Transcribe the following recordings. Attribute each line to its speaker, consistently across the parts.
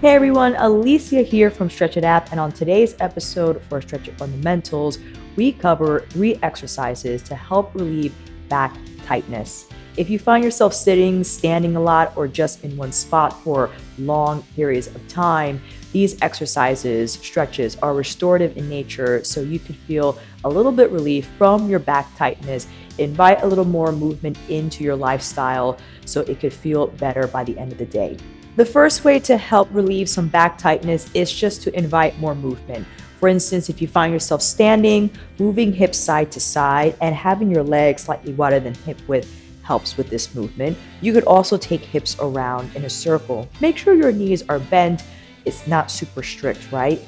Speaker 1: Hey everyone, Alicia here from Stretch It App, and on today's episode for Stretch It Fundamentals, we cover 3 exercises to help relieve back tightness. If you find yourself sitting, standing a lot, or just in one spot for long periods of time, these exercises, stretches, are restorative in nature, so you can feel a little bit relief from your back tightness, invite a little more movement into your lifestyle so it could feel better by the end of the day. The first way to help relieve some back tightness is just to invite more movement. For instance, if you find yourself standing, moving hips side to side, and having your legs slightly wider than hip width helps with this movement. You could also take hips around in a circle. Make sure your knees are bent. It's not super strict, right?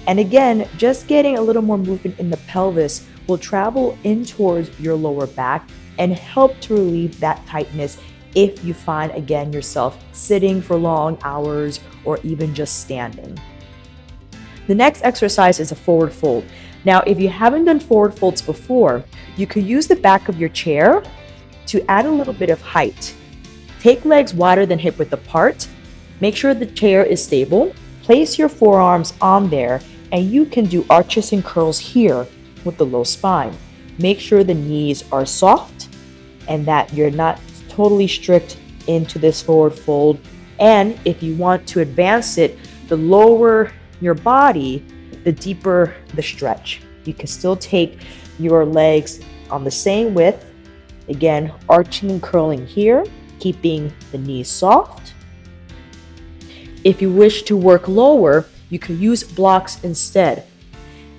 Speaker 1: And again, just getting a little more movement in the pelvis will travel in towards your lower back and help to relieve that tightness if you find, again, yourself sitting for long hours or even just standing. The next exercise is a forward fold. Now, if you haven't done forward folds before, you could use the back of your chair to add a little bit of height. Take legs wider than hip width apart. Make sure the chair is stable. Place your forearms on there, and you can do arches and curls here with the low spine. Make sure the knees are soft and that you're not totally strict into this forward fold. And if you want to advance it, the lower your body, the deeper the stretch. You can still take your legs on the same width. Again, arching and curling here, keeping the knees soft. If you wish to work lower, you can use blocks instead.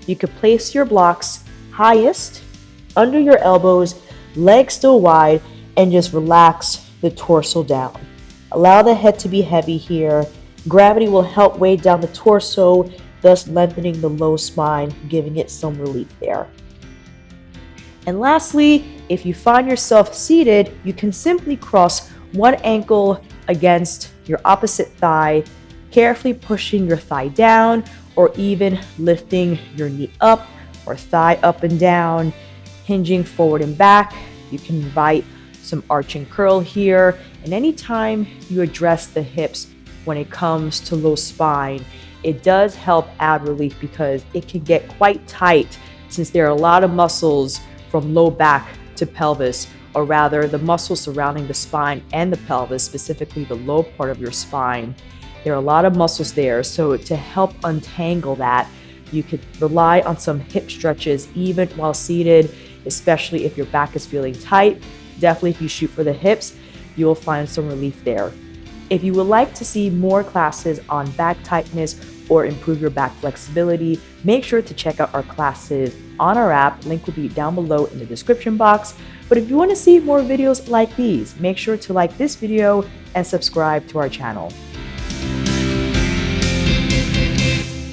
Speaker 1: You could place your blocks highest under your elbows, legs still wide, and just relax the torso down. Allow the head to be heavy here. Gravity will help weigh down the torso, thus lengthening the low spine, giving it some relief there. And lastly, if you find yourself seated, you can simply cross one ankle against your opposite thigh, carefully pushing your thigh down, or even lifting your knee up or thigh up and down, hinging forward and back. You can invite some arch and curl here, and anytime you address the hips when it comes to low spine, it does help add relief because it can get quite tight since there are a lot of muscles from low back to pelvis, or rather the muscles surrounding the spine and the pelvis, specifically the low part of your spine. There are a lot of muscles there, so to help untangle that, you could rely on some hip stretches even while seated, especially if your back is feeling tight. Definitely if you shoot for the hips, you'll find some relief there. If you would like to see more classes on back tightness or improve your back flexibility, make sure to check out our classes on our app. Link will be down below in the description box. But if you want to see more videos like these, make sure to like this video and subscribe to our channel.